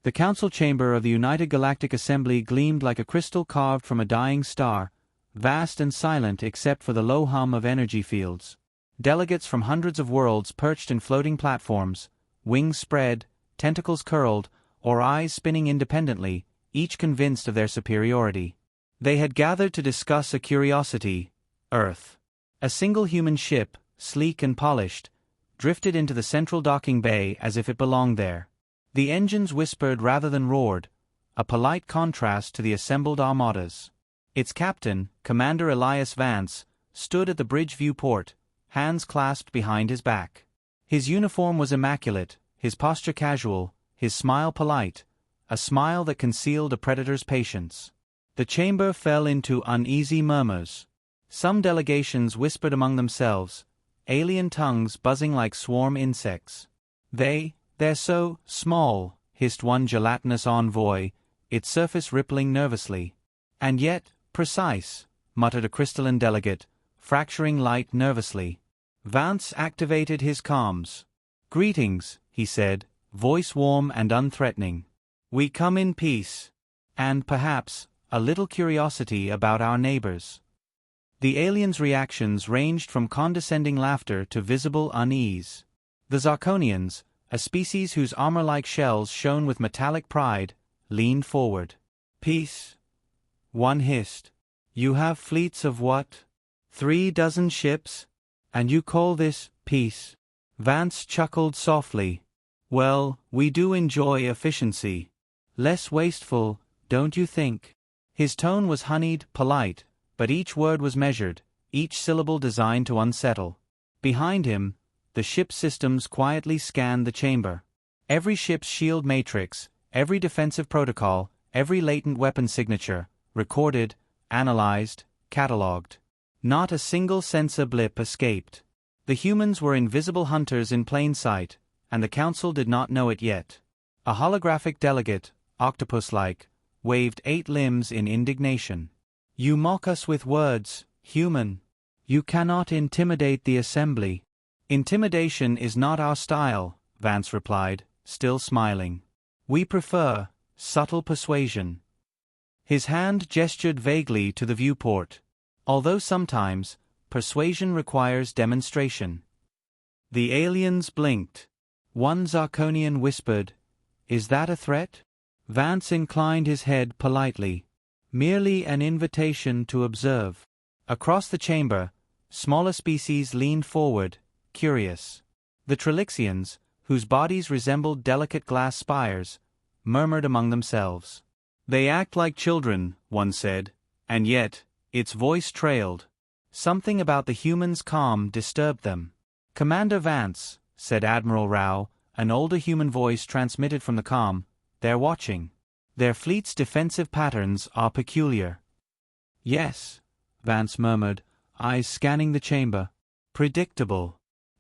The council chamber of the United Galactic Assembly gleamed like a crystal carved from a dying star, vast and silent except for the low hum of energy fields. Delegates from hundreds of worlds perched in floating platforms, wings spread, tentacles curled, or eyes spinning independently, each convinced of their superiority. They had gathered to discuss a curiosity, Earth. A single human ship, sleek and polished, drifted into the central docking bay as if it belonged there. The engines whispered rather than roared, a polite contrast to the assembled armadas. Its captain, Commander Elias Vance, stood at the bridge viewport, hands clasped behind his back. His uniform was immaculate, his posture casual, his smile polite, a smile that concealed a predator's patience. The chamber fell into uneasy murmurs. Some delegations whispered among themselves, alien tongues buzzing like swarm insects. They're so small, hissed one gelatinous envoy, its surface rippling nervously. And yet, precise, muttered a crystalline delegate, fracturing light nervously. Vance activated his comms. Greetings, he said, voice warm and unthreatening. We come in peace. And perhaps, a little curiosity about our neighbors. The aliens' reactions ranged from condescending laughter to visible unease. The Zarkonians, a species whose armor-like shells shone with metallic pride, leaned forward. Peace? One hissed. You have fleets of what? 3 dozen ships? And you call this peace? Vance chuckled softly. Well, we do enjoy efficiency. Less wasteful, don't you think? His tone was honeyed, polite, but each word was measured, each syllable designed to unsettle. Behind him, the ship's systems quietly scanned the chamber. Every ship's shield matrix, every defensive protocol, every latent weapon signature, recorded, analyzed, catalogued. Not a single sensor blip escaped. The humans were invisible hunters in plain sight, and the council did not know it yet. A holographic delegate, octopus-like, waved 8 limbs in indignation. You mock us with words, human. You cannot intimidate the assembly. Intimidation is not our style, Vance replied, still smiling. We prefer subtle persuasion. His hand gestured vaguely to the viewport. Although sometimes, persuasion requires demonstration. The aliens blinked. One Zarkonian whispered, Is that a threat? Vance inclined his head politely. Merely an invitation to observe. Across the chamber, smaller species leaned forward, curious. The Trilixians, whose bodies resembled delicate glass spires, murmured among themselves. They act like children, one said, and yet, its voice trailed. Something about the humans' calm disturbed them. Commander Vance, said Admiral Rao, an older human voice transmitted from the comm, they're watching. Their fleet's defensive patterns are peculiar. Yes, Vance murmured, eyes scanning the chamber. Predictable.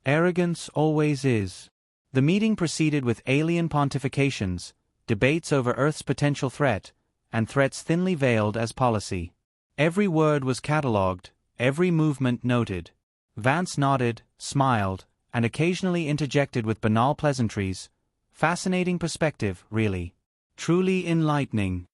Arrogance always is. The meeting proceeded with alien pontifications, debates over Earth's potential threat, and threats thinly veiled as policy. Every word was catalogued, every movement noted. Vance nodded, smiled, and occasionally interjected with banal pleasantries. Fascinating perspective, really. Truly enlightening.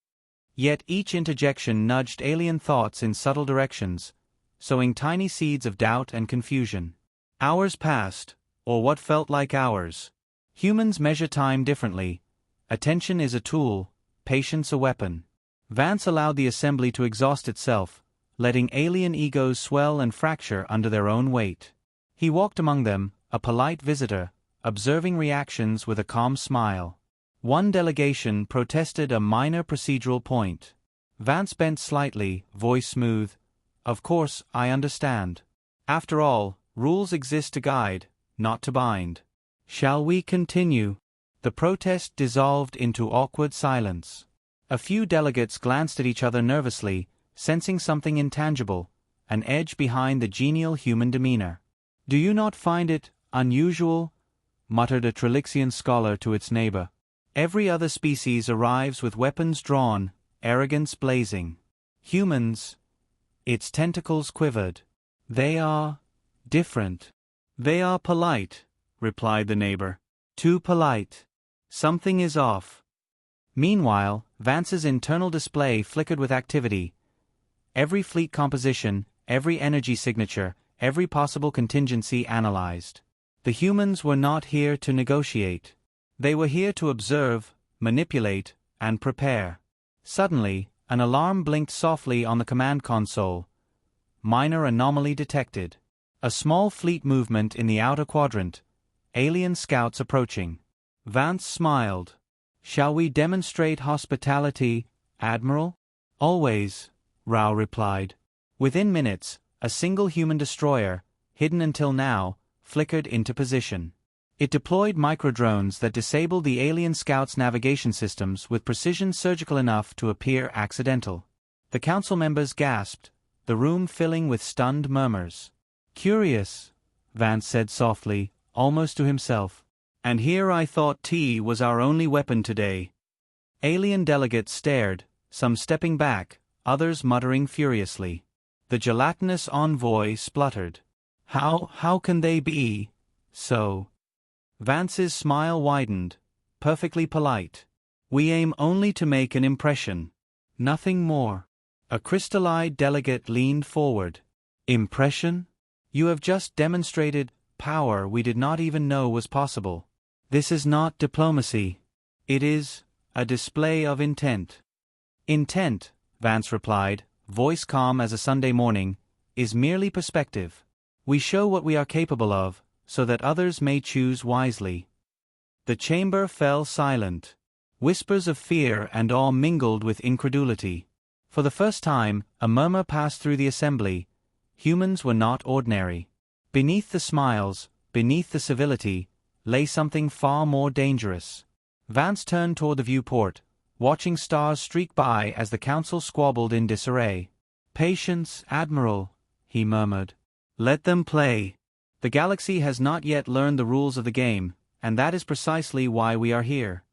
Yet each interjection nudged alien thoughts in subtle directions, sowing tiny seeds of doubt and confusion. Hours passed, or what felt like hours. Humans measure time differently. Attention is a tool, patience a weapon. Vance allowed the assembly to exhaust itself, letting alien egos swell and fracture under their own weight. He walked among them, a polite visitor, observing reactions with a calm smile. One delegation protested a minor procedural point. Vance bent slightly, voice smooth. Of course, I understand. After all, rules exist to guide, not to bind. Shall we continue? The protest dissolved into awkward silence. A few delegates glanced at each other nervously, sensing something intangible, an edge behind the genial human demeanor. Do you not find it unusual? Muttered a Trilixian scholar to its neighbor. Every other species arrives with weapons drawn, arrogance blazing. Humans, its tentacles quivered. They are different. They are polite, replied the neighbor. Too polite. Something is off. Meanwhile, Vance's internal display flickered with activity. Every fleet composition, every energy signature, every possible contingency analyzed. The humans were not here to negotiate. They were here to observe, manipulate, and prepare. Suddenly, an alarm blinked softly on the command console. Minor anomaly detected. A small fleet movement in the outer quadrant. Alien scouts approaching. Vance smiled. "Shall we demonstrate hospitality, Admiral?" "Always," Rao replied. Within minutes, a single human destroyer, hidden until now, flickered into position. It deployed microdrones that disabled the alien scouts' navigation systems with precision surgical enough to appear accidental. The council members gasped, the room filling with stunned murmurs. "Curious," Vance said softly, almost to himself. "And here I thought tea was our only weapon today." Alien delegates stared, some stepping back, others muttering furiously. The gelatinous envoy spluttered. How can they be so?" Vance's smile widened, perfectly polite. "We aim only to make an impression. Nothing more." A crystal-eyed delegate leaned forward. "Impression? You have just demonstrated power we did not even know was possible. This is not diplomacy. It is a display of intent." "Intent," Vance replied, voice calm as a Sunday morning, "is merely perspective. We show what we are capable of, so that others may choose wisely." The chamber fell silent. Whispers of fear and awe mingled with incredulity. For the first time, a murmur passed through the assembly. Humans were not ordinary. Beneath the smiles, beneath the civility, lay something far more dangerous. Vance turned toward the viewport, watching stars streak by as the council squabbled in disarray. "Patience, Admiral," he murmured. "Let them play. The galaxy has not yet learned the rules of the game, and that is precisely why we are here."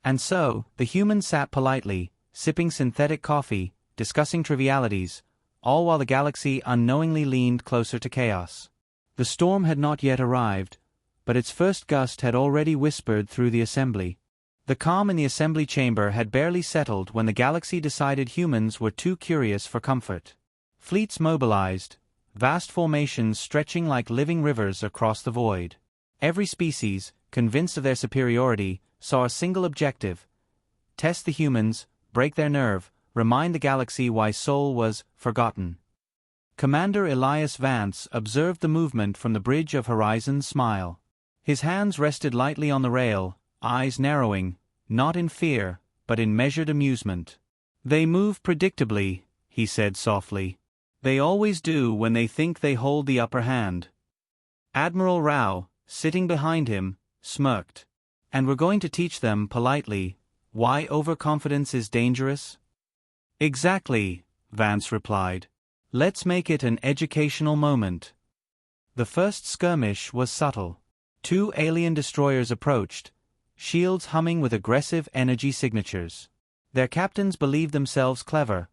And so, the humans sat politely, sipping synthetic coffee, discussing trivialities, all while the galaxy unknowingly leaned closer to chaos. The storm had not yet arrived, but its first gust had already whispered through the assembly. The calm in the assembly chamber had barely settled when the galaxy decided humans were too curious for comfort. Fleets mobilized, vast formations stretching like living rivers across the void. Every species, convinced of their superiority, saw a single objective: test the humans, break their nerve, remind the galaxy why Sol was forgotten. Commander Elias Vance observed the movement from the bridge of Horizon's Smile. His hands rested lightly on the rail, eyes narrowing, not in fear, but in measured amusement. "They move predictably," he said softly. "They always do when they think they hold the upper hand." Admiral Rao, sitting behind him, smirked. "And we're going to teach them, politely, why overconfidence is dangerous?" "Exactly," Vance replied. "Let's make it an educational moment." The first skirmish was subtle. Two alien destroyers approached, shields humming with aggressive energy signatures. Their captains believed themselves clever,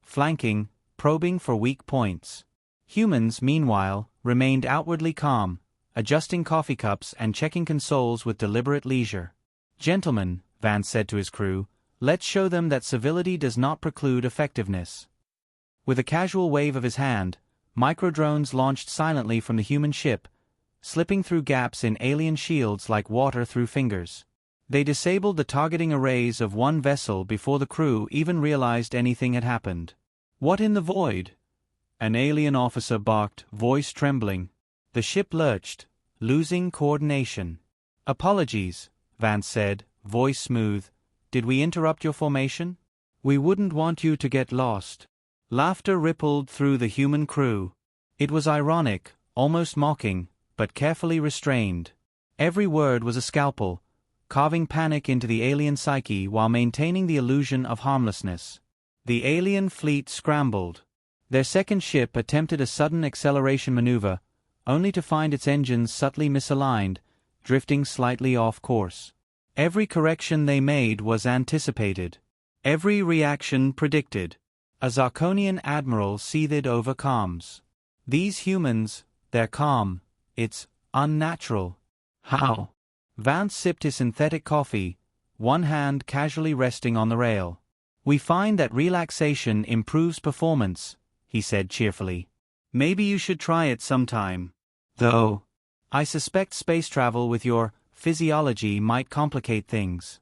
flanking, probing for weak points. Humans, meanwhile, remained outwardly calm, adjusting coffee cups and checking consoles with deliberate leisure. "Gentlemen," Vance said to his crew, "let's show them that civility does not preclude effectiveness." With a casual wave of his hand, microdrones launched silently from the human ship, slipping through gaps in alien shields like water through fingers. They disabled the targeting arrays of one vessel before the crew even realized anything had happened. "What in the void?" an alien officer barked, voice trembling. The ship lurched, losing coordination. "Apologies," Vance said, voice smooth. "Did we interrupt your formation? We wouldn't want you to get lost." Laughter rippled through the human crew. It was ironic, almost mocking, but carefully restrained. Every word was a scalpel, carving panic into the alien psyche while maintaining the illusion of harmlessness. The alien fleet scrambled. Their second ship attempted a sudden acceleration maneuver, only to find its engines subtly misaligned, drifting slightly off course. Every correction they made was anticipated. Every reaction predicted. A Zarkonian admiral seethed over calms. "These humans, they're calm. It's unnatural." "How?" Vance sipped his synthetic coffee, one hand casually resting on the rail. "We find that relaxation improves performance," he said cheerfully. "Maybe you should try it sometime. Though, I suspect space travel with your physiology might complicate things."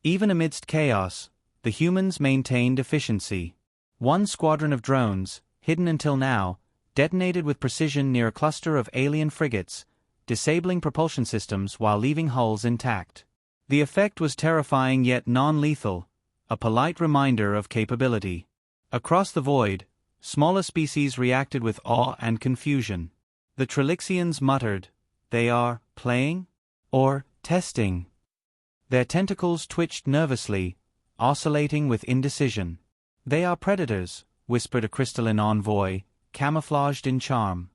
Even amidst chaos, the humans maintained efficiency. One squadron of drones, hidden until now, detonated with precision near a cluster of alien frigates, disabling propulsion systems while leaving hulls intact. The effect was terrifying yet non-lethal, a polite reminder of capability. Across the void, smaller species reacted with awe and confusion. The Trilixians muttered, "They are playing? Or testing?" Their tentacles twitched nervously, oscillating with indecision. "They are predators," whispered a crystalline envoy, camouflaged in charm.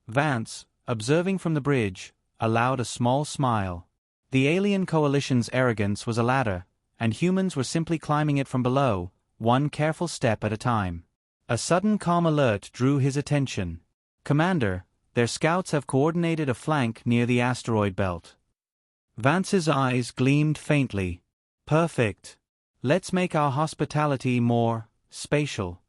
Vance, observing from the bridge, allowed a small smile. The alien coalition's arrogance was a ladder, and humans were simply climbing it from below, one careful step at a time. A sudden calm alert drew his attention. "Commander, their scouts have coordinated a flank near the asteroid belt." Vance's eyes gleamed faintly. "Perfect. Let's make our hospitality more spatial."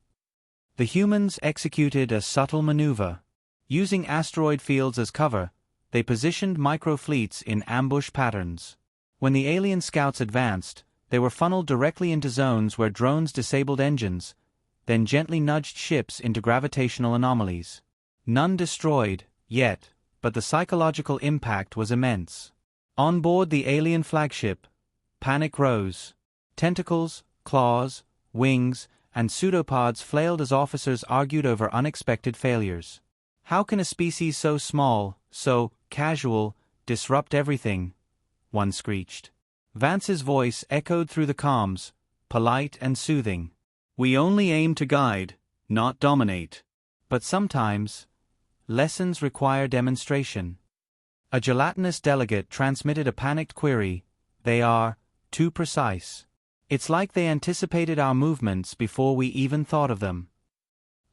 The humans executed a subtle maneuver. Using asteroid fields as cover, they positioned microfleets in ambush patterns. When the alien scouts advanced, they were funneled directly into zones where drones disabled engines, then gently nudged ships into gravitational anomalies. None destroyed, yet, but the psychological impact was immense. On board the alien flagship, panic rose. Tentacles, claws, wings, and pseudopods flailed as officers argued over unexpected failures. "How can a species so small, so casual, disrupt everything?" one screeched. Vance's voice echoed through the comms, polite and soothing. "We only aim to guide, not dominate. But sometimes, lessons require demonstration." A gelatinous delegate transmitted a panicked query. "They are too precise. It's like they anticipated our movements before we even thought of them."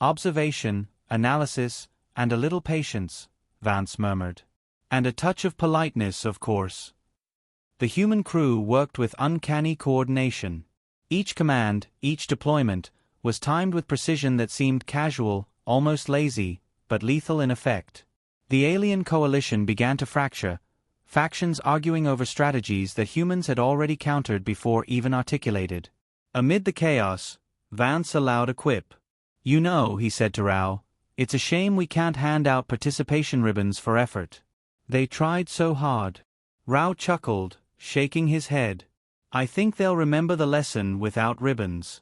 "Observation, analysis, and a little patience," Vance murmured. "And a touch of politeness, of course." The human crew worked with uncanny coordination. Each command, each deployment, was timed with precision that seemed casual, almost lazy, but lethal in effect. The alien coalition began to fracture, factions arguing over strategies that humans had already countered before even articulated. Amid the chaos, Vance allowed a quip. "You know," he said to Rao, "it's a shame we can't hand out participation ribbons for effort. They tried so hard." Rao chuckled, shaking his head. "I think they'll remember the lesson without ribbons."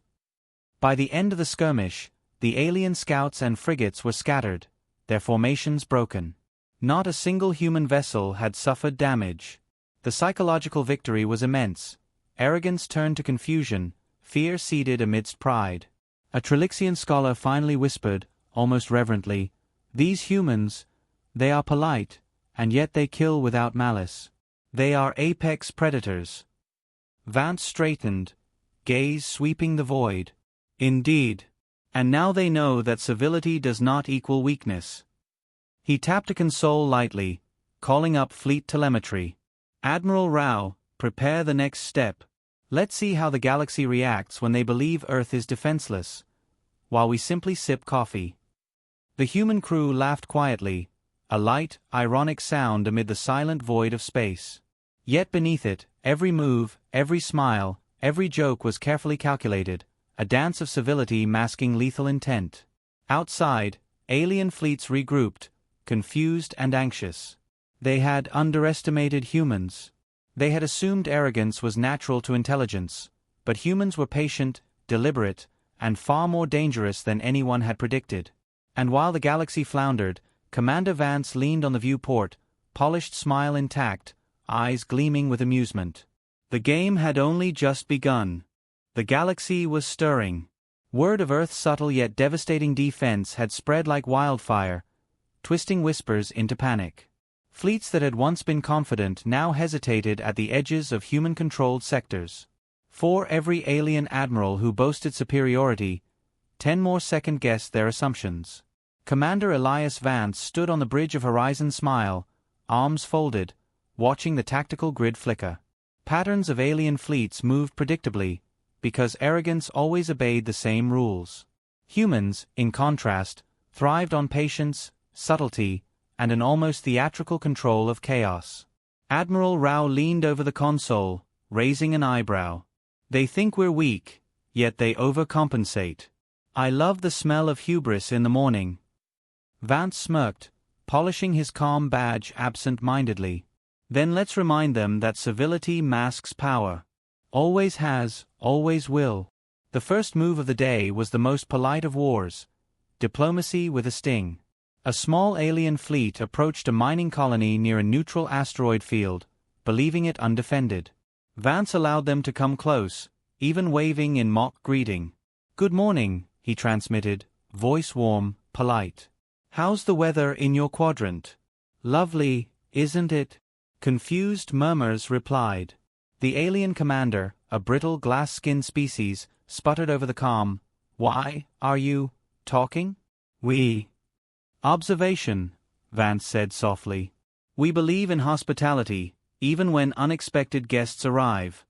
By the end of the skirmish, the alien scouts and frigates were scattered, their formations broken. Not a single human vessel had suffered damage. The psychological victory was immense. Arrogance turned to confusion, fear ceded amidst pride. A Trilixian scholar finally whispered, almost reverently, "These humans, they are polite, and yet they kill without malice. They are apex predators." Vance straightened, gaze sweeping the void. "Indeed. And now they know that civility does not equal weakness." He tapped a console lightly, calling up fleet telemetry. "Admiral Rao, prepare the next step. Let's see how the galaxy reacts when they believe Earth is defenseless, while we simply sip coffee." The human crew laughed quietly, a light, ironic sound amid the silent void of space. Yet beneath it, every move, every smile, every joke was carefully calculated, a dance of civility masking lethal intent. Outside, alien fleets regrouped, confused and anxious. They had underestimated humans. They had assumed arrogance was natural to intelligence, but humans were patient, deliberate, and far more dangerous than anyone had predicted. And while the galaxy floundered, Commander Vance leaned on the viewport, polished smile intact, eyes gleaming with amusement. The game had only just begun. The galaxy was stirring. Word of Earth's subtle yet devastating defense had spread like wildfire, twisting whispers into panic. Fleets that had once been confident now hesitated at the edges of human-controlled sectors. For every alien admiral who boasted superiority, 10 more second-guessed their assumptions. Commander Elias Vance stood on the bridge of Horizon Smile, arms folded, watching the tactical grid flicker. Patterns of alien fleets moved predictably, because arrogance always obeyed the same rules. Humans, in contrast, thrived on patience, subtlety, and an almost theatrical control of chaos. Admiral Rao leaned over the console, raising an eyebrow. They think we're weak, yet they overcompensate. I love the smell of hubris in the morning. Vance smirked, polishing his calm badge absent-mindedly. Then let's remind them that civility masks power. Always has, always will. The first move of the day was the most polite of wars. Diplomacy with a sting. A small alien fleet approached a mining colony near a neutral asteroid field, believing it undefended. Vance allowed them to come close, even waving in mock greeting. "Good morning," he transmitted, voice warm, polite. "How's the weather in your quadrant?" "Lovely, isn't it?" Confused murmurs replied. The alien commander, a brittle glass-skinned species, sputtered over the comm. "Why are you talking?" "We." "Observation," Vance said softly. "We believe in hospitality, even when unexpected guests arrive."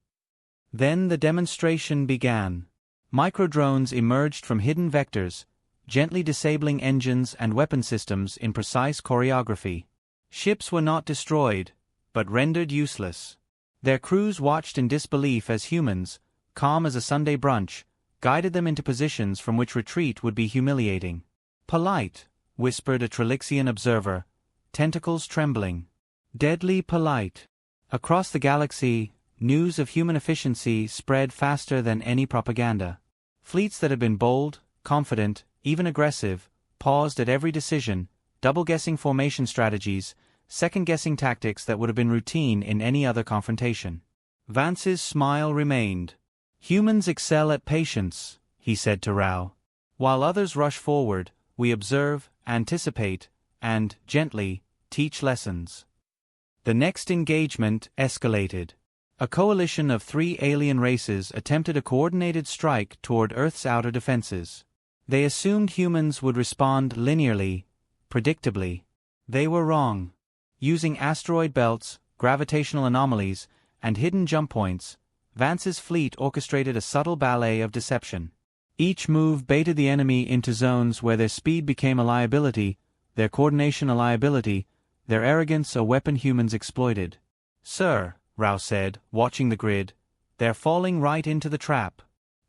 Then the demonstration began. Microdrones emerged from hidden vectors, gently disabling engines and weapon systems in precise choreography. Ships were not destroyed, but rendered useless. Their crews watched in disbelief as humans, calm as a Sunday brunch, guided them into positions from which retreat would be humiliating. "Polite," whispered a Trelixian observer, tentacles trembling. "Deadly polite." Across the galaxy, news of human efficiency spread faster than any propaganda. Fleets that had been bold, confident, even aggressive, paused at every decision, double-guessing formation strategies, second-guessing tactics that would have been routine in any other confrontation. Vance's smile remained. "Humans excel at patience," he said to Rao. "While others rush forward, we observe, anticipate, and, gently, teach lessons." The next engagement escalated. A coalition of 3 alien races attempted a coordinated strike toward Earth's outer defenses. They assumed humans would respond linearly, predictably. They were wrong. Using asteroid belts, gravitational anomalies, and hidden jump points, Vance's fleet orchestrated a subtle ballet of deception. Each move baited the enemy into zones where their speed became a liability, their coordination a liability, their arrogance a weapon humans exploited. "Sir," Rao said, watching the grid, "they're falling right into the trap.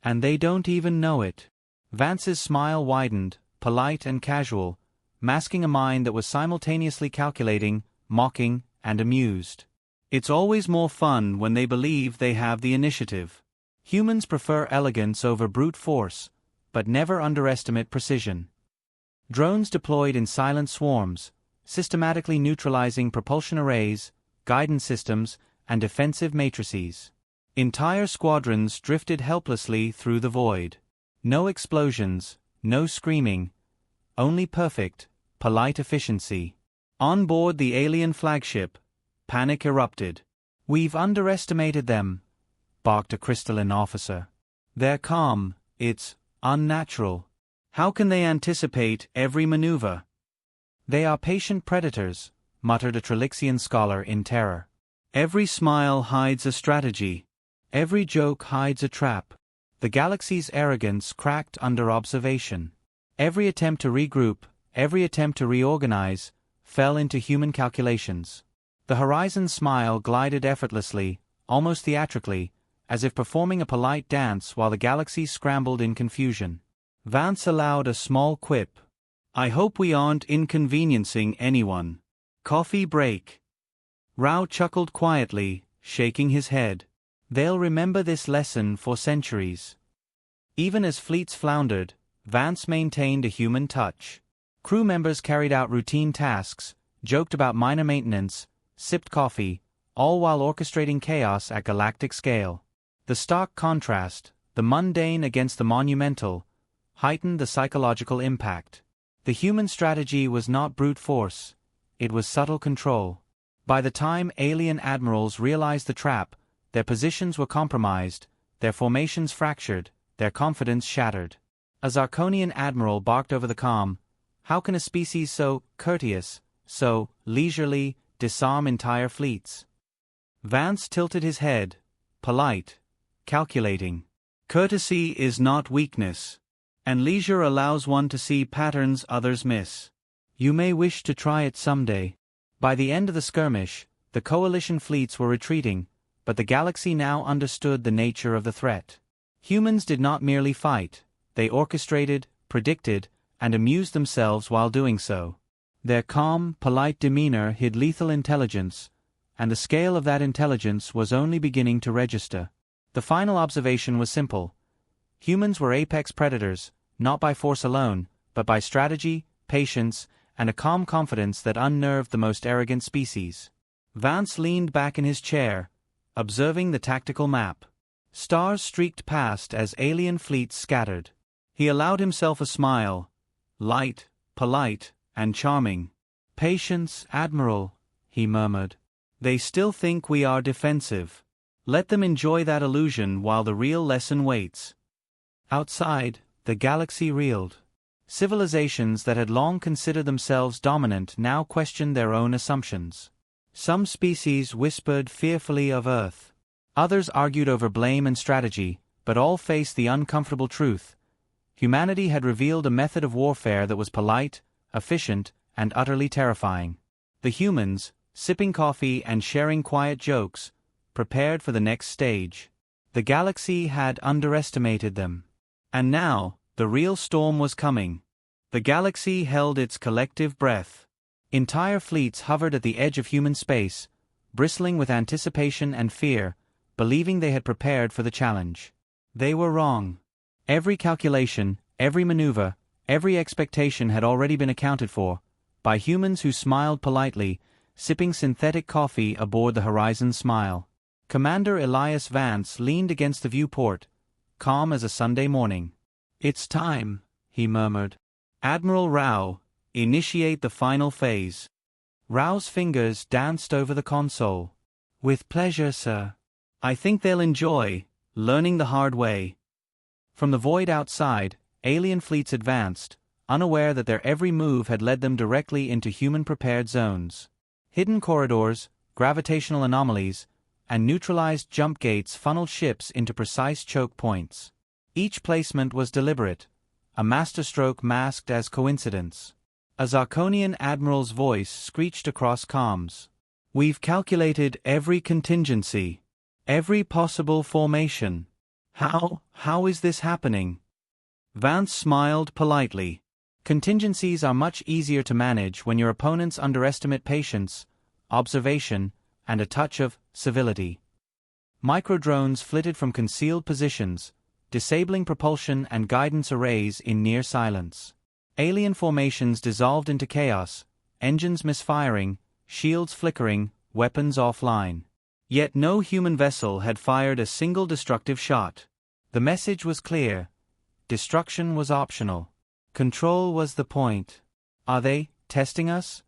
And they don't even know it." Vance's smile widened, polite and casual, masking a mind that was simultaneously calculating, mocking, and amused. "It's always more fun when they believe they have the initiative. Humans prefer elegance over brute force, but never underestimate precision." Drones deployed in silent swarms, systematically neutralizing propulsion arrays, guidance systems, and defensive matrices. Entire squadrons drifted helplessly through the void. No explosions, no screaming, only perfect, polite efficiency. On board the alien flagship, panic erupted. "We've underestimated them," barked a crystalline officer. "They're calm, it's unnatural. How can they anticipate every maneuver?" "They are patient predators," muttered a Trelixian scholar in terror. "Every smile hides a strategy. Every joke hides a trap." The galaxy's arrogance cracked under observation. Every attempt to regroup, every attempt to reorganize, fell into human calculations. The horizon's smile glided effortlessly, almost theatrically, as if performing a polite dance while the galaxy scrambled in confusion. Vance allowed a small quip. "I hope we aren't inconveniencing anyone. Coffee break." Rao chuckled quietly, shaking his head. "They'll remember this lesson for centuries." Even as fleets floundered, Vance maintained a human touch. Crew members carried out routine tasks, joked about minor maintenance, sipped coffee, all while orchestrating chaos at galactic scale. The stark contrast, the mundane against the monumental, heightened the psychological impact. The human strategy was not brute force, it was subtle control. By the time alien admirals realized the trap, their positions were compromised, their formations fractured, their confidence shattered. A Zarkonian admiral barked over the comm, "How can a species so courteous, so leisurely, disarm entire fleets?" Vance tilted his head, polite, calculating. Courtesy is not weakness, and leisure allows one to see patterns others miss. You may wish to try it someday. By the end of the skirmish, the coalition fleets were retreating, but the galaxy now understood the nature of the threat. Humans did not merely fight, they orchestrated, predicted, and amused themselves while doing so. Their calm, polite demeanor hid lethal intelligence, and the scale of that intelligence was only beginning to register. The final observation was simple. Humans were apex predators, not by force alone, but by strategy, patience, and a calm confidence that unnerved the most arrogant species. Vance leaned back in his chair, observing the tactical map. Stars streaked past as alien fleets scattered. He allowed himself a smile, light, polite, and charming. "Patience, Admiral," he murmured. "They still think we are defensive. Let them enjoy that illusion while the real lesson waits." Outside, the galaxy reeled. Civilizations that had long considered themselves dominant now questioned their own assumptions. Some species whispered fearfully of Earth. Others argued over blame and strategy, but all faced the uncomfortable truth. Humanity had revealed a method of warfare that was polite, efficient, and utterly terrifying. The humans, sipping coffee and sharing quiet jokes, prepared for the next stage. The galaxy had underestimated them. And now, the real storm was coming. The galaxy held its collective breath. Entire fleets hovered at the edge of human space, bristling with anticipation and fear, believing they had prepared for the challenge. They were wrong. Every calculation, every maneuver, every expectation had already been accounted for, by humans who smiled politely, sipping synthetic coffee aboard the Horizon Smile. Commander Elias Vance leaned against the viewport, calm as a Sunday morning. "It's time," he murmured. "Admiral Rao, initiate the final phase." Rao's fingers danced over the console. "With pleasure, sir. I think they'll enjoy learning the hard way." From the void outside, alien fleets advanced, unaware that their every move had led them directly into human-prepared zones. Hidden corridors, gravitational anomalies, and neutralized jump gates funneled ships into precise choke points. Each placement was deliberate, a masterstroke masked as coincidence. A Zarkonian admiral's voice screeched across comms. "We've calculated every contingency. Every possible formation. How is this happening?" Vance smiled politely. Contingencies are much easier to manage when your opponents underestimate patience, observation, and a touch of civility. Microdrones flitted from concealed positions, disabling propulsion and guidance arrays in near silence. Alien formations dissolved into chaos, engines misfiring, shields flickering, weapons offline. Yet no human vessel had fired a single destructive shot. The message was clear. Destruction was optional. Control was the point. "Are they testing us?"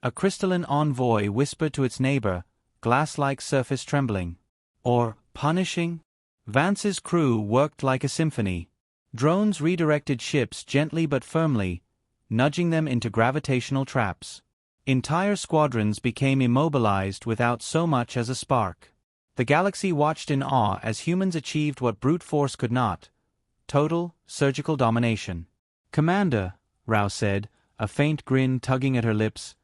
A crystalline envoy whispered to its neighbor, glass-like surface trembling. "Or punishing?" Vance's crew worked like a symphony. Drones redirected ships gently but firmly, nudging them into gravitational traps. Entire squadrons became immobilized without so much as a spark. The galaxy watched in awe as humans achieved what brute force could not: total, surgical domination. "Commander," Rao said, a faint grin tugging at her lips,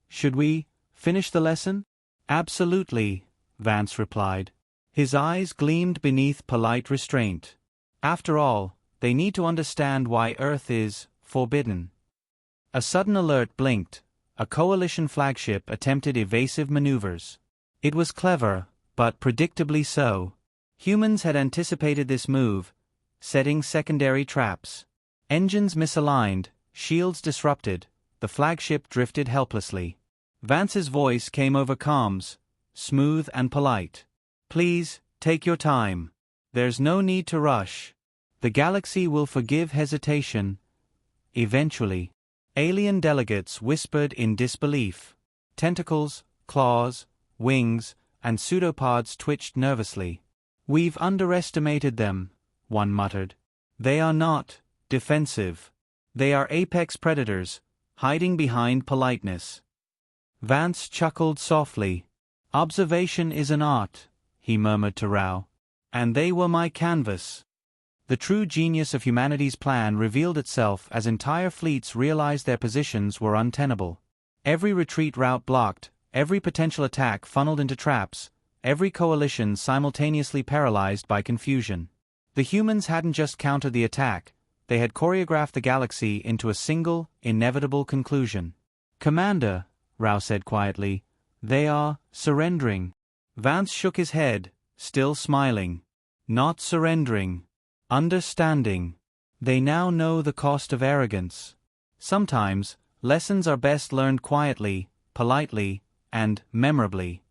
"should we finish the lesson?" "Absolutely," Vance replied. His eyes gleamed beneath polite restraint. After all, they need to understand why Earth is forbidden. A sudden alert blinked. A coalition flagship attempted evasive maneuvers. It was clever, but predictably so. Humans had anticipated this move, setting secondary traps. Engines misaligned, shields disrupted, the flagship drifted helplessly. Vance's voice came over comms, smooth and polite. "Please, take your time. There's no need to rush. The galaxy will forgive hesitation. Eventually." Alien delegates whispered in disbelief. Tentacles, claws, wings, and pseudopods twitched nervously. "We've underestimated them," one muttered. "They are not defensive. They are apex predators, hiding behind politeness." Vance chuckled softly. Observation is an art, he murmured to Rao. And they were my canvas. The true genius of humanity's plan revealed itself as entire fleets realized their positions were untenable. Every retreat route blocked, every potential attack funneled into traps, every coalition simultaneously paralyzed by confusion. The humans hadn't just countered the attack, they had choreographed the galaxy into a single, inevitable conclusion. "Commander," Rao said quietly, "they are surrendering." Vance shook his head, still smiling. "Not surrendering. Understanding. They now know the cost of arrogance. Sometimes, lessons are best learned quietly, politely, and memorably."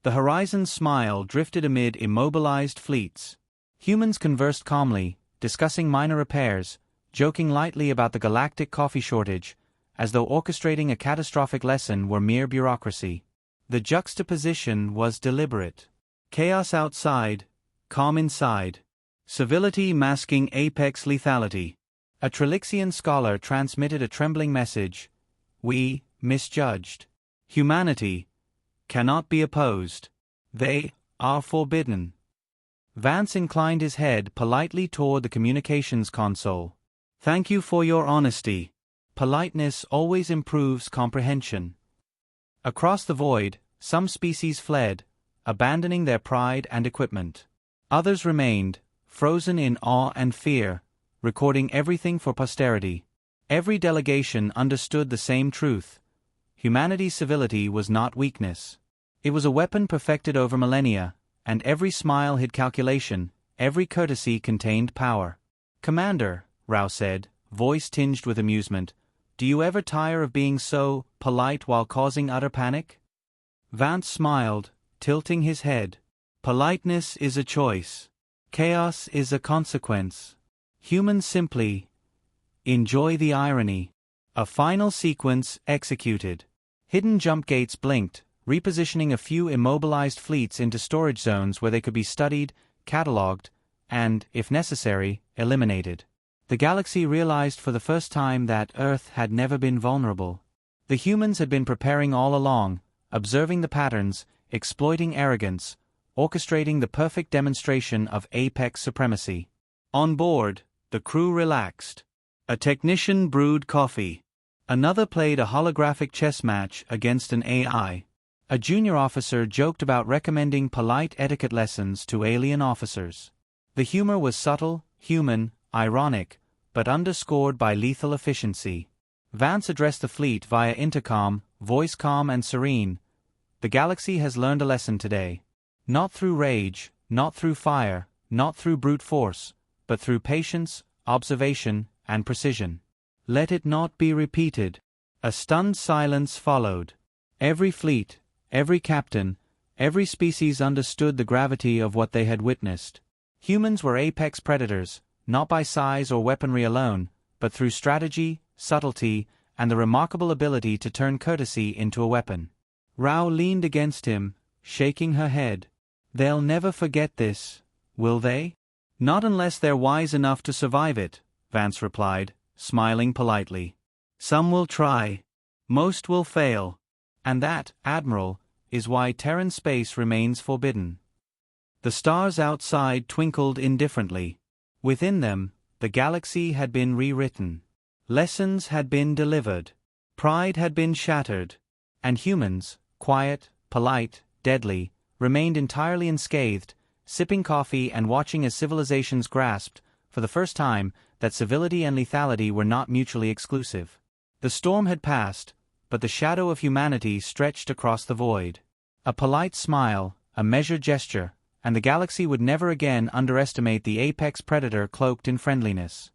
The horizon's smile drifted amid immobilized fleets. Humans conversed calmly, discussing minor repairs, joking lightly about the galactic coffee shortage, as though orchestrating a catastrophic lesson were mere bureaucracy. The juxtaposition was deliberate. Chaos outside, calm inside. Civility masking apex lethality. A Trilixian scholar transmitted a trembling message. "We, misjudged. Humanity, cannot be opposed. They are forbidden." Vance inclined his head politely toward the communications console. "Thank you for your honesty. Politeness always improves comprehension." Across the void, some species fled, abandoning their pride and equipment. Others remained, frozen in awe and fear, recording everything for posterity. Every delegation understood the same truth. Humanity's civility was not weakness. It was a weapon perfected over millennia, and every smile hid calculation, every courtesy contained power. "Commander," Rao said, voice tinged with amusement, "do you ever tire of being so polite while causing utter panic?" Vance smiled, tilting his head. "Politeness is a choice. Chaos is a consequence. Humans simply enjoy the irony." A final sequence executed. Hidden jump gates blinked, repositioning a few immobilized fleets into storage zones where they could be studied, catalogued, and, if necessary, eliminated. The galaxy realized for the first time that Earth had never been vulnerable. The humans had been preparing all along, observing the patterns, exploiting arrogance, orchestrating the perfect demonstration of apex supremacy. On board, the crew relaxed. A technician brewed coffee. Another played a holographic chess match against an AI. A junior officer joked about recommending polite etiquette lessons to alien officers. The humor was subtle, human, ironic, but underscored by lethal efficiency. Vance addressed the fleet via intercom, voice calm and serene. "The galaxy has learned a lesson today. Not through rage, not through fire, not through brute force, but through patience, observation, and precision. Let it not be repeated." A stunned silence followed. Every fleet, every captain, every species understood the gravity of what they had witnessed. Humans were apex predators, not by size or weaponry alone, but through strategy, subtlety, and the remarkable ability to turn courtesy into a weapon. Rao leaned against him, shaking her head. "They'll never forget this, will they?" "Not unless they're wise enough to survive it," Vance replied, smiling politely. "Some will try. Most will fail. And that, Admiral, is why Terran space remains forbidden." The stars outside twinkled indifferently. Within them, the galaxy had been rewritten. Lessons had been delivered. Pride had been shattered. And humans, quiet, polite, deadly, remained entirely unscathed, sipping coffee and watching as civilizations grasped, for the first time, that civility and lethality were not mutually exclusive. The storm had passed, but the shadow of humanity stretched across the void. A polite smile, a measured gesture, and the galaxy would never again underestimate the apex predator cloaked in friendliness.